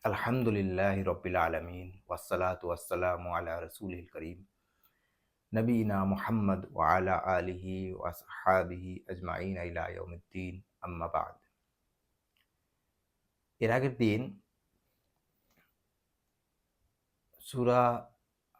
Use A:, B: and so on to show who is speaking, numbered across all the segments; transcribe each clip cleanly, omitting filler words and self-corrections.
A: আলহামদুলিল্লাহি রব্বিল আলামিন ওয়াসসালাতু ওয়াসসালামু আলা রাসূলিল কারীম নবিয়িনা মুহাম্মদ ওয়া আলা আলিহি ওয়া আসহাবিহি আজমাইন ইলা ইয়াউমিদ্দিন আম্মা বা'দ। এর আগের দিন সূরা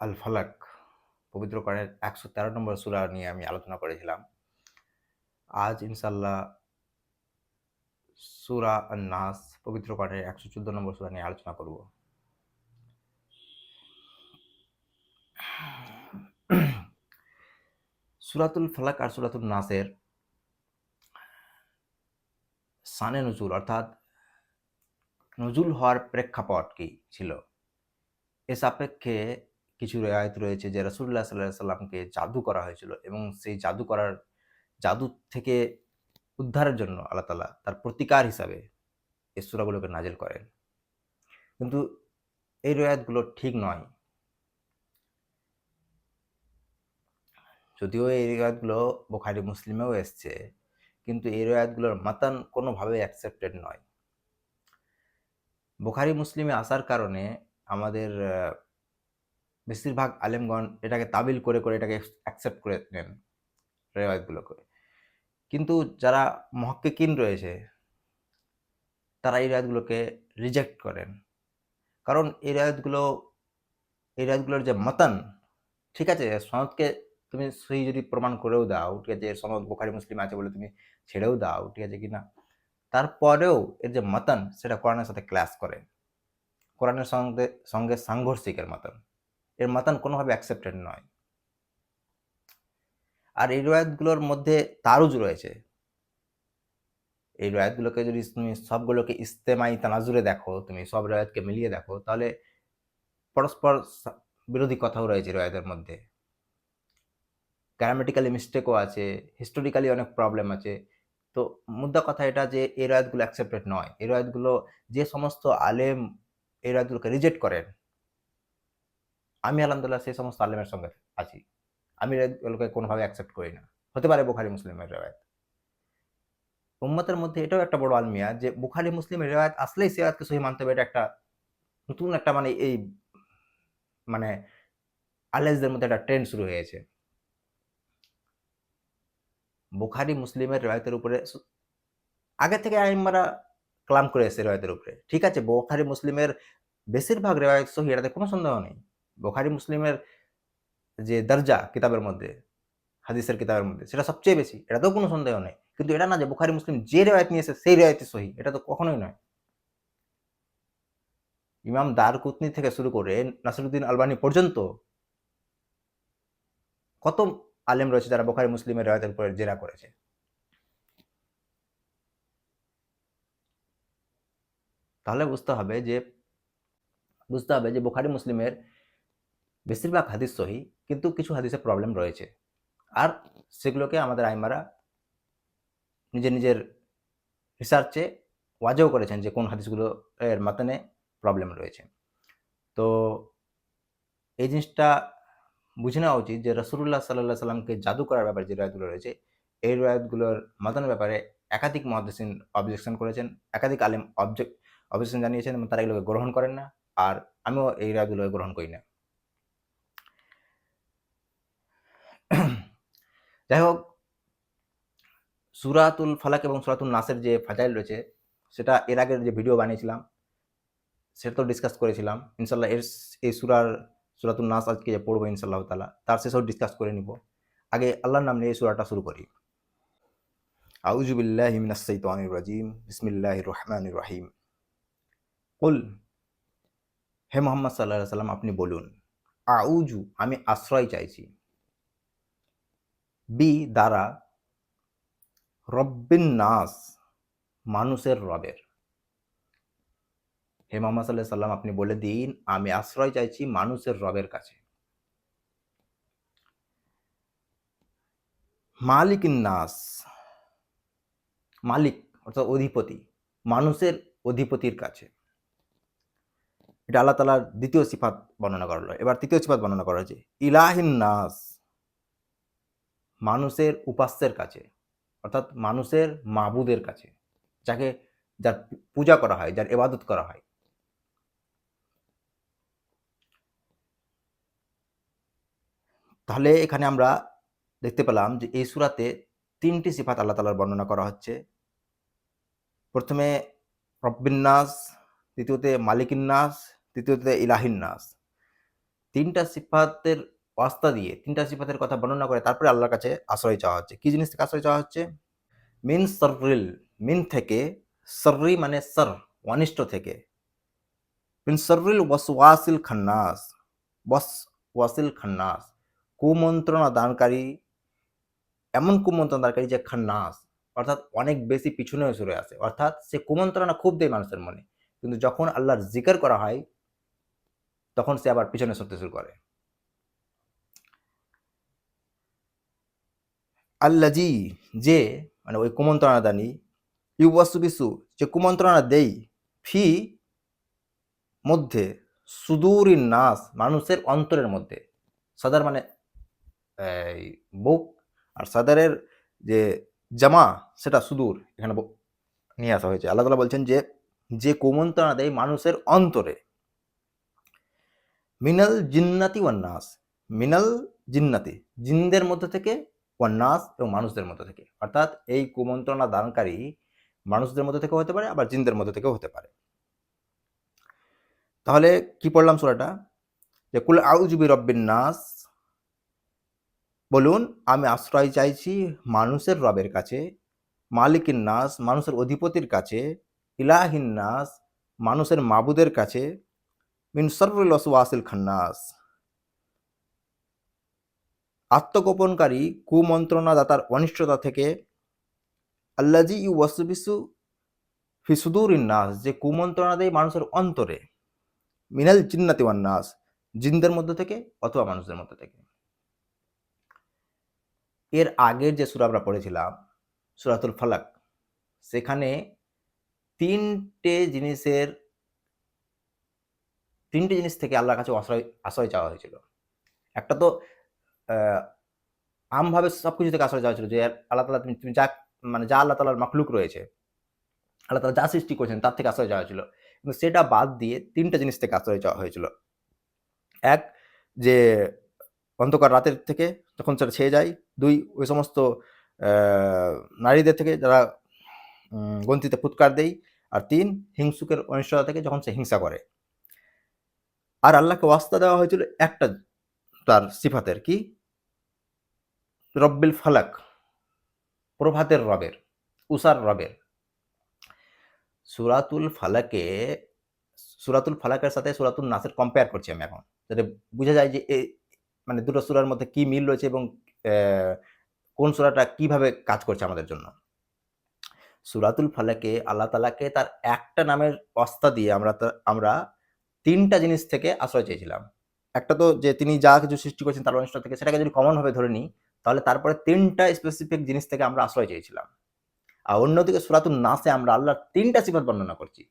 A: আল ফালাক পবিত্র কোরআনের ১১৩ নম্বর সূরা নিয়ে আমি আলোচনা করেছিলাম। আজ ইনশাআল্লাহ সূরা আন-নাস পবিত্র কোরআনের ১১৪ নম্বর সূরা নিয়ে আলোচনা করব। সূরাতুল ফালাক আর সূরাতুন নাসের শানে নুজুল অর্থাৎ নজুল হওয়ার প্রেক্ষাপট কি ছিল? এ সাপেক্ষে কিছু রেওয়ায়েত রয়েছে যে রাসূলুল্লাহ সাল্লাল্লাহু আলাইহি সাল্লামকে জাদু করা হয়েছিল এবং সেই জাদু থেকে উদ্ধারের জন্য আল্লাহ তাআলা তার প্রতিকার হিসাবে এই সূরাগুলোকে নাযিল করেন। কিন্তু এই রেওয়ায়েতগুলো ঠিক নয়। যদিও এই রেওয়ায়েতগুলো বুখারী মুসলিমেও এসছে, কিন্তু এই রেওয়ায়েতগুলোর মাতান কোনোভাবেই অ্যাকসেপ্টেড নয়। বুখারী মুসলিমে আসার কারণে আমাদের বেশিরভাগ আলেমগণ এটাকে তাবিল করে এটাকে অ্যাকসেপ্ট করে নেন রেওয়ায়েতগুলোকে। কিন্তু যারা মুহাক্কিকিন রয়েছে তারা এই রেওয়ায়েতগুলোকে রিজেক্ট করেন। কারণ এই রেওয়ায়েতগুলোর যে মাতান, ঠিক আছে? সনদকে তুমি সহিহ যদি প্রমাণ করেও দাও, ঠিক আছে? সনদ বুখারী মুসলিম আছে বলে তুমি ছেড়েও দাও, ঠিক আছে কিনা? তারপরেও এর যে মাতান সেটা কোরআনের সাথে ক্ল্যাশ করে। কোরআনের সঙ্গে সাংঘর্ষিক এর মাতান। এর মাতান কোনোভাবে অ্যাকসেপ্টেড নয়। আর এই রিওয়ায়াতগুলোর মধ্যে তারুজ রয়েছে। এই রিওয়ায়াতগুলোকে যদি তুমি সবগুলোকে ইস্তেমাই তানাজুরে দেখো, তুমি সব রিওয়ায়াতকে মিলিয়ে দেখো, তাহলে পরস্পর বিরোধী কথাও রয়েছে রিওয়ায়াতের মধ্যে। গ্রামাটিক্যালি মিস্টেকও আছে, হিস্টোরিক্যালি অনেক প্রবলেম আছে। তো মুদ্রা কথা এটা যে এই রিওয়ায়াতগুলো অ্যাকসেপ্টেড নয়। এই রিওয়ায়াতগুলো যে সমস্ত আলেম এই রিওয়ায়াতগুলোকে রিজেক্ট করেন, আমি আলহামদুলিল্লাহ সেই সমস্ত আলেমের সঙ্গে আছি। আমি রিওয়ায়াতগুলোকে কোনোভাবে অ্যাকসেপ্ট করি না। হতে পারে বুখারী মুসলিমের রিওয়ায়াত। উম্মতের মধ্যে এটাও একটা বড় আলমিয়া যে বুখারী মুসলিমের রিওয়ায়াত আসলেই সে রিওয়ায়াতকে সহিহ মানতে হবে, এটা একটা নতুন একটা মানে আলেমদের মধ্যে একটা ট্রেন্ড শুরু হয়েছে। বুখারী মুসলিমের রিওয়ায়াতের উপরে আগে থেকে আইম্মারা কালাম করে এসেছে রিওয়ায়াতের উপরে। ঠিক আছে, বুখারী মুসলিমের বেশিরভাগ রিওয়ায়াত সহিহ, এটাতে কোনো সন্দেহ নেই। বুখারী মুসলিমের যে দরজা কিতাবের মধ্যে, হাদিসের কিতাবের মধ্যে সেটা সবচেয়ে বেশি, এটাতেও কোনো সন্দেহ নেই। কিন্তু এটা না যে বুখারী মুসলিম যে রিওয়ায়াত নিয়ে এসেছে সেই রিওয়ায়াতই সহিহ, এটা তো কখনোই নয়। ইমাম দারকুতনি থেকে শুরু করে নাসিরুদ্দিন আলবানী পর্যন্ত কত আলেম রয়েছে যারা বুখারী মুসলিমের রিওয়ায়াতের উপরে জেরা করেছে। তাহলে বুঝতে হবে যে বুখারী মুসলিমের বেশিরভাগ হাদিস সহিহ, কিন্তু কিছু হাদিসে প্রবলেম রয়েছে। আর সেগুলোকে আমাদের আইম্মারা নিজের রিসার্চে ওয়াজও করেছেন যে কোন হাদিসগুলো এর মাতানে প্রবলেম রয়েছে। তো এই জিনিসটা বুঝে নেওয়া উচিত যে রাসূলুল্লাহ সাল্লাল্লাহু আলাইহি সাল্লামকে জাদু করার ব্যাপারে যে রিওয়ায়াতগুলো রয়েছে, এই রিওয়ায়াতগুলোর মাতানের ব্যাপারে একাধিক মুহাদ্দিসিন অবজেকশন করেছেন, একাধিক আলেম অবজেকশন জানিয়েছেন এবং তারা এগুলোকে গ্রহণ করেন না। আর আমিও এই রিওয়ায়াতগুলোকে গ্রহণ করি না। যাই হোক, সূরাতুল ফালাক এবং সূরাতুন নাসের যে ফাজাইল রয়েছে, সেটা এর আগের যে ভিডিও বানিয়েছিলাম সেটা তো ডিসকাস করেছিলাম। ইনশাআল্লাহ এই সূরাতুন নাস আজকে যে পড়বো ইনশাআল্লাহ তাআলা, তার শেষেও ডিসকাস করে নিব। আগে আল্লাহর নাম নিয়ে এই সূরাটা শুরু করি। আউযু বিল্লাহি মিনাশ শাইতানির রাজীম। বিসমিল্লাহির রহমানির রহিম। কুল, হে মুহাম্মদ সাল্লাল্লাহু আলাইহি ওয়াসাল্লাম আপনি বলুন, আউযু আমি আশ্রয় চাইছি, দ্বারা, রব্বিন নাস মানুষের রবের। হে মুহাম্মদ সাল্লাল্লাহু আলাইহি ওয়াসাল্লাম আপনি বলে দিন আমি আশ্রয় চাইছি মানুষের রবের কাছে। মালিকিন নাস, মালিক অর্থাৎ অধিপতি, মানুষের অধিপতির কাছে। এটা আল্লাহ তাআলার দ্বিতীয় সিফাত বর্ণনা করা হলো। এবার তৃতীয় সিফাত বর্ণনা করা হয়েছে, ইলাহিন নাস মানুষের উপাস্যের কাছে, অর্থাৎ মানুষের মাবুদের কাছে, যার পূজা করা হয়, যার ইবাদত করা হয়। তাহলে এখানে আমরা দেখতে পেলাম যে এই সূরাতে ৩টি সিফাত আল্লাহ তাআলার বর্ণনা করা হচ্ছে। প্রথমে রব্বিন নাস, দ্বিতীয়তে মালিকিন নাস, তৃতীয়তে ইলাহিন নাস। ৩টা সিফাতের ওয়াস্তা দিয়ে ৩টা সিফাতের কথা বর্ণনা করে তারপরে আল্লাহর কাছে আশ্রয় চাওয়া হচ্ছে। কি জিনিস থেকে আশ্রয় চাওয়া হচ্ছে? মিন শাররিল, মিন থেকে, শাররি মানে শার, অনিষ্ট থেকে। মিন শাররিল ওয়াসওয়াসিল খান্নাস, ওয়াসওয়াসিল খান্নাস, কুমন্ত্রণা দানকারী, এমন কুমন্ত্রণা দানকারী যে খান্নাস, অর্থাৎ অনেক বেশি পিছনে সরে আসে, অর্থাৎ সে কুমন্ত্রণা খুব দেয় মানুষের মনে, কিন্তু যখন আল্লাহর জিকির করা হয় তখন সে আবার পিছনে সরতে শুরু করে। আল্লাজি, যে মানে ওই কুমন্ত্রণা দানী, ইউওয়াসবিসু, যে কুমন্ত্রণা দেই, ফি মধ্যে, সুদূরিন নাস, মানুষের অন্তরের মধ্যে। সাদার মানে এই বুক, আর সাদারের যে জামা সেটা সুদূর, এখানে নিয়ে আসা হয়েছে। আল্লাহ তাআলা বলছেন যে যে কুমন্ত্রণা দেয় মানুষের অন্তরে। মিনাল জিন্নাতি ওয়ান নাস, মিনাল জিন্নাতি, জিনদের মধ্যে থেকে, ওয়ান নাস, এবং মানুষদের মধ্যে থেকে। অর্থাৎ এই কুমন্ত্রণা দানকারী মানুষদের মধ্যে থেকেও হতে পারে, আবার জিনদের মধ্যে থেকেও হতে পারে। তাহলে কি পড়লাম সূরাটা? যে কুল আউযু বিরাব্বিন নাস, বলুন আমি আশ্রয় চাইছি মানুষের রবের কাছে, মালিকিন নাস, মানুষের অধিপতির কাছে, ইলাহিন নাস, মানুষের মাবুদের কাছে, মিন শাররিল ওয়াসওয়াসিল খান্নাস, আত্মগোপনকারী কুমন্ত্রণাদাতার অনিষ্টতা থেকে, আল্লাজি ইউওয়াসবিসু ফি সুদুরিন নাস, যে কুমন্ত্রণা দেয় মানুষের অন্তরে, মিনাল জিন্নাতি ওয়ান নাস, জিনদের মধ্যে থেকে অথবা মানুষদের মধ্যে থেকে। এর আগের যে সূরা আমরা পড়েছিলাম সূরাতুল ফালাক, সেখানে তিনটে জিনিস থেকে আল্লাহর কাছে আশ্রয় চাওয়া হয়েছিল। একটা তো আমভাবে সবকিছু থেকে আশ্রয় চাওয়া হয়েছিল যে আল্লাহ তাআলা, তুমি যা মানে যা আল্লাহ তাআলার মাখলুক রয়েছে, আল্লাহ তাআলা যা সৃষ্টি করেছেন তার থেকে আশ্রয় চাওয়া হয়েছিল। কিন্তু সেটা বাদ দিয়ে ৩টা জিনিস থেকে আশ্রয় চাওয়া হয়েছিল। এক, যে অন্ধকার রাতের থেকে যখন সেটা ছেয়ে যায়। ২, ওই সমস্ত নারীদের থেকে যারা গন্তিতে ফুৎকার দেয়। আর ৩, হিংসুকের অনিষ্টতা থেকে যখন সে হিংসা করে। আর আল্লাহকে ওয়াস্তা দেওয়া হয়েছিল একটা তার সিফাতের, কি? রব্বিল ফালাক, প্রভাতের রবের, উষার রবের। সূরাতুল ফালাকের সাথে সূরাতুন নাসের কম্পেয়ার করছি আমি এখন, যাতে বুঝা যায় যে মানে দুটো সূরার মধ্যে কি মিল রয়েছে এবং কোন সূরাটা কিভাবে কাজ করছে আমাদের জন্য। সূরাতুল ফালাকে আল্লাহ তাআলাকে তার একটা নামের ওয়াস্তা দিয়ে আমরা ৩টা জিনিস থেকে আশ্রয় চেয়েছিলাম। একটা তো যে তিনি যা কিছু সৃষ্টি করেছেন তার অনিষ্ট থেকে, সেটাকে যদি কমন ভাবে ধরে নিই, তাহলে তারপরে ৩টা স্পেসিফিক জিনিস থেকে আমরা আশ্রয় চেয়েছিলাম। আর অন্যদিকে সূরাতুন নাসে আমরা আল্লাহর ৩টা সিফাত বর্ণনা করছি।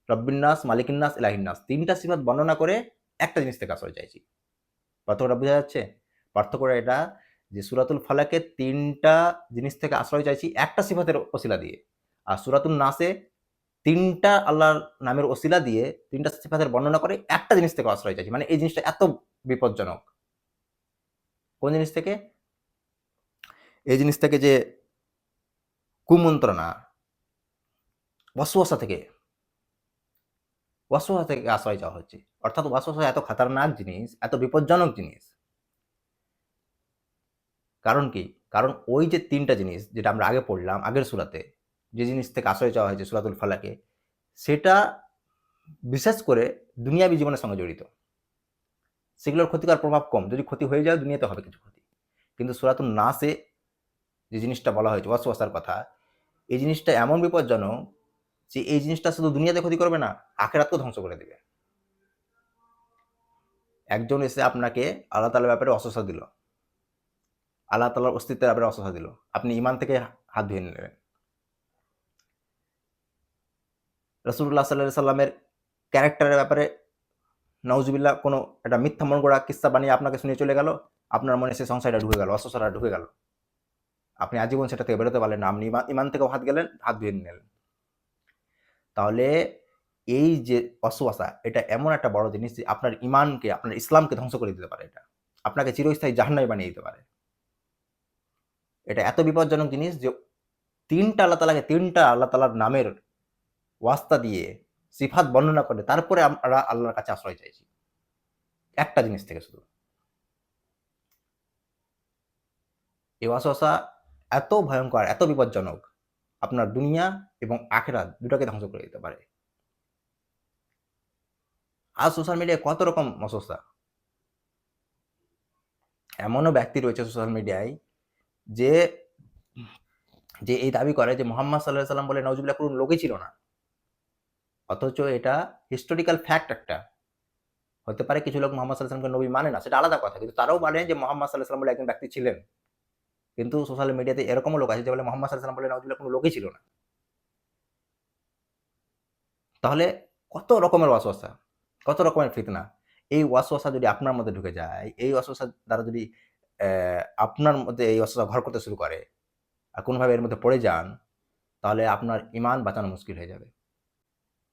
A: রব্বিন নাস, মালিকিন নাস, ইলাহিন নাস। ৩টা সিফাত বর্ণনা করে একটা জিনিস থেকে আশ্রয় চাইছি। পার্থক্যটা বোঝা যাচ্ছে? পার্থক্যটা এটা যে সূরাতুল ফালাকে ৩টা জিনিস থেকে আশ্রয় চাইছি একটা সিফাতের ওসিলা দিয়ে। আর সূরাতুন নাসে ৩টা আল্লাহর নামের ওসিলা দিয়ে ৩টা সিফাতের বর্ণনা করে একটা জিনিস থেকে আশ্রয় চাইছি। মানে এই জিনিসটা এত বিপজ্জনক। কোন জিনিস থেকে? এই জিনিস থেকে যে কুমন্ত্রণা, ওয়াসওয়াসা থেকে আশ্রয় চাওয়া হচ্ছে। অর্থাৎ ওয়াসওয়াসা এত খাতারনাক জিনিস, এত বিপজ্জনক জিনিস। কারণ কি? কারণ ওই যে ৩টা জিনিস যেটা আমরা আগে পড়লাম আগের সূরাতে, যে জিনিস থেকে আশ্রয় চাওয়া হয়েছে সূরাতুল ফালাকে, সেটা বিশেষ করে দুনিয়াবী জীবনের সঙ্গে জড়িত। সেগুলোর ক্ষতিকর প্রভাব কম। যদি ক্ষতি হয়ে যায় দুনিয়াতে হবে কিছু ক্ষতি। কিন্তু সূরাতুন নাসে যে জিনিসটা বলা হয়েছে ওয়াসওয়াসার কথা, এই জিনিসটা এমন বিপজ্জনক যে এই জিনিসটা শুধু দুনিয়াতে ক্ষতি করবে না, আখিরাতকেও ধ্বংস করে দেবে। একজন এসে আপনাকে আল্লাহ তাআলার ব্যাপারে ওয়াসওয়াসা দিল। আল্লাহ তাআলার অস্তিত্বের ব্যাপারে ওয়াসওয়াসা দিল। আপনি ঈমান থেকে হাত ধুয়ে নিলেন। রাসূলুল্লাহ সাল্লাল্লাহু আলাইহি সাল্লামের ক্যারেক্টারের ব্যাপারে নাউজুবিল্লাহ কোনো একটা মিথ্যা মন গড়া কিস্সা বানিয়ে আপনাকে শুনিয়ে চলে গেল। আপনার মনে সেই সংশয়টা ঢুকে গেল, ওয়াসওয়াসাটা ঢুকে গেল। আপনি আজীবন সেটা থেকে বেরোতে পারলেন না। আপনি ঈমান থেকেও হাত ধুয়ে নিলেন। তাহলে এই যে ওয়াসওয়াসা, এটা এমন একটা বড় জিনিস যে আপনার ঈমানকে, আপনার ইসলামকে ধ্বংস করে দিতে পারে এটা। আপনাকে চিরস্থায়ী জাহান্নামী বানিয়ে দিতে পারে। এটা এত বিপজ্জনক জিনিস যে ৩টা আল্লাহ তাআলাকে ৩টা আল্লাহ তাআলার নামের ওয়াস্তা দিয়ে সিফাত বর্ণনা করে তারপরে আমরা আল্লাহর কাছে আশ্রয় চাইছি। একটা জিনিস থেকে শুধু। এই ওয়াসওয়াসা এত ভয়ঙ্কর, এত বিপজ্জনক, আপনার দুনিয়া এবং আখিরাত দুটাকে ধ্বংস করে দিতে পারে। আজ সোশ্যাল মিডিয়ায় কত রকম ওয়াসওয়াসা। এমনও ব্যক্তি রয়েছে সোশ্যাল মিডিয়ায় যে যে এই দাবি করে যে মুহাম্মদ সাল্লাল্লাহু আলাইহি সাল্লাম বলে নাউজুবিল্লাহ কোন লোকই ছিল না। অথচ এটা হিস্টোরিক্যাল ফ্যাক্ট একটা। হতে পারে কিছু লোক মুহাম্মদ সাল্লাল্লাহু আলাইহি সাল্লামকে নবী মানে না, সেটা আলাদা কথা। কিন্তু তারাও মানে যে মুহাম্মদ সাল্লাল্লাহু আলাইহি সাল্লাম বলে একজন ব্যক্তি ছিলেন। কিন্তু সোশ্যাল মিডিয়াতে এরকমও লোক আছে যে বলে মুহাম্মদ সাল্লাল্লাহু আলাইহি সাল্লাম বলে নাউজুবিল্লাহ কোন লোকই ছিল না। তাহলে কত রকমের ওয়াসওয়াসা, কত রকমের ফিতনা। এই ওয়াসওয়াসা যদি আপনার মধ্যে ঢুকে যায়, এই ওয়াসওয়াসা দ্বারা যদি আপনার মধ্যে এই ওয়াসওয়াসা ঘর করতে শুরু করে আর কোনোভাবে এর মধ্যে পড়ে যান, তাহলে আপনার ঈমান বাঁচানো মুশকিল হয়ে যাবে।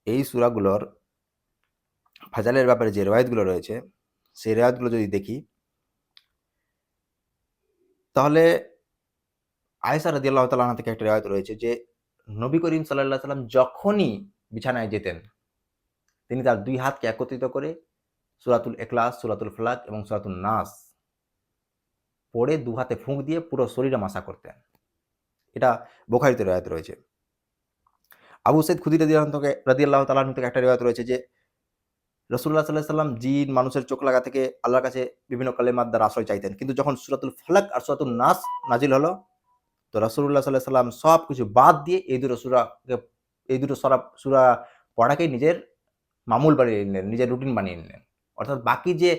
A: এই সূরাগুলোর ফাজালের ব্যাপারে যে রিওয়ায়াতগুলো রয়েছে, সেই রিওয়ায়াতগুলো যদি দেখি, তাহলে আয়েশা রাদিয়াল্লাহু তাআলা আনহা থেকে একটা রিওয়ায়াত রয়েছে যে নবী করিম সাল্লাল্লাহু আলাইহি সাল্লাম যখনই বিছানায় যেতেন, তিনি তার ২ হাতকে একত্রিত করে সূরাতুল ইখলাস, সূরাতুল ফালাক এবং সূরাতুন নাস পড়ে ২ হাতে ফুঁক দিয়ে পুরো শরীরে মাসা করতেন। এটা বুখারীতে রিওয়ায়াত রয়েছে। আবু সাঈদ খুদরি রাদিয়াল্লাহু তাআলা আনহু থেকে একটা রিওয়ায়াত রয়েছে যে রাসূলুল্লাহ সাল্লাল্লাহু আলাইহি সাল্লাম জিন, মানুষের চোখ লাগা থেকে আল্লাহর কাছে বিভিন্ন কালেমাত দ্বারা আশ্রয় চাইতেন। কিন্তু যখন সূরাতুল ফালাক আর সূরাতুন নাস নাজিল হলো, তো রাসূলুল্লাহ সাল্লাল্লাহু আলাইহি সাল্লাম সবকিছু বাদ দিয়ে এই দুটো সূরা পড়াকেই নিজের মামুল বানিয়ে নিলেন, নিজের রুটিন বানিয়ে নিলেন। অর্থাৎ বাকি যে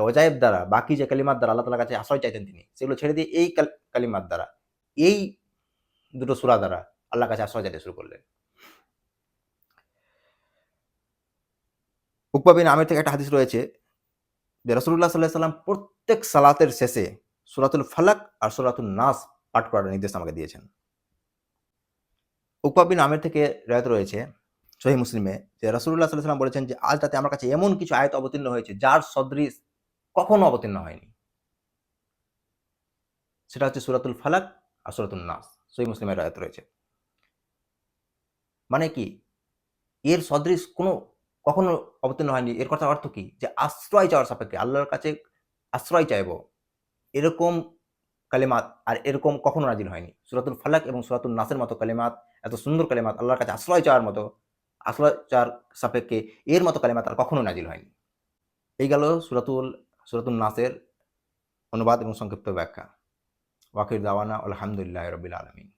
A: অজায়েব দ্বারা, বাকি যে কালিমাত দ্বারা আল্লাহ তাআলার কাছে আশ্রয় চাইতেন তিনি, সেগুলো ছেড়ে দিয়ে এই কালিমাত দ্বারা, এই দুটো সূরা দ্বারা আল্লাহর কাছে আশ্রয় চাইতে শুরু করলেন। উকবা বিন আমির থেকে একটা হাদিস রয়েছে যে রাসূলুল্লাহ সাল্লাল্লাহু আলাইহি সাল্লাম প্রত্যেক সালাতের শেষে সূরাতুল ফালাক আর সূরাতুন নাস পাঠ করার নির্দেশ আমাকে দিয়েছেন। উকবা বিন আমির থেকে রিওয়ায়াত রয়েছে সহিহ মুসলিমে যে রাসূলুল্লাহ সাল্লাল্লাহু আলাইহি সাল্লাম বলেছেন যে আজ রাতে আমার কাছে এমন কিছু আয়াত অবতীর্ণ হয়েছে যার সদৃশ কখনো অবতীর্ণ হয়নি। সেটা হচ্ছে সূরাতুল ফালাক আর সূরাতুন নাস। সহিহ মুসলিমের রিওয়ায়াত রয়েছে। মানে কি? এর সদৃশ কখনো অবতীর্ণ হয়নি। এর কথার অর্থ কি? যে আশ্রয় চাওয়ার সাপেক্ষে আল্লাহর কাছে আশ্রয় চাইবো। এরকম কালেমাত আর এরকম কখনো নাজিল হয়নি। সূরাতুল ফালাক এবং সূরাতুন নাসের মতো কালেমাত, এত সুন্দর কালেমাত আল্লাহর কাছে আশ্রয় চাওয়ার মতো, আশ্রয় চাওয়ার সাপেক্ষে এর মতো কালেমাত আর কখনো নাজিল হয়নি। এই গেল সূরাতুন নাসের অনুবাদ এবং সংক্ষিপ্ত ব্যাখ্যা। ওয়া আখির দাওয়ানা আলহামদুলিল্লাহি রাব্বিল আলামিন।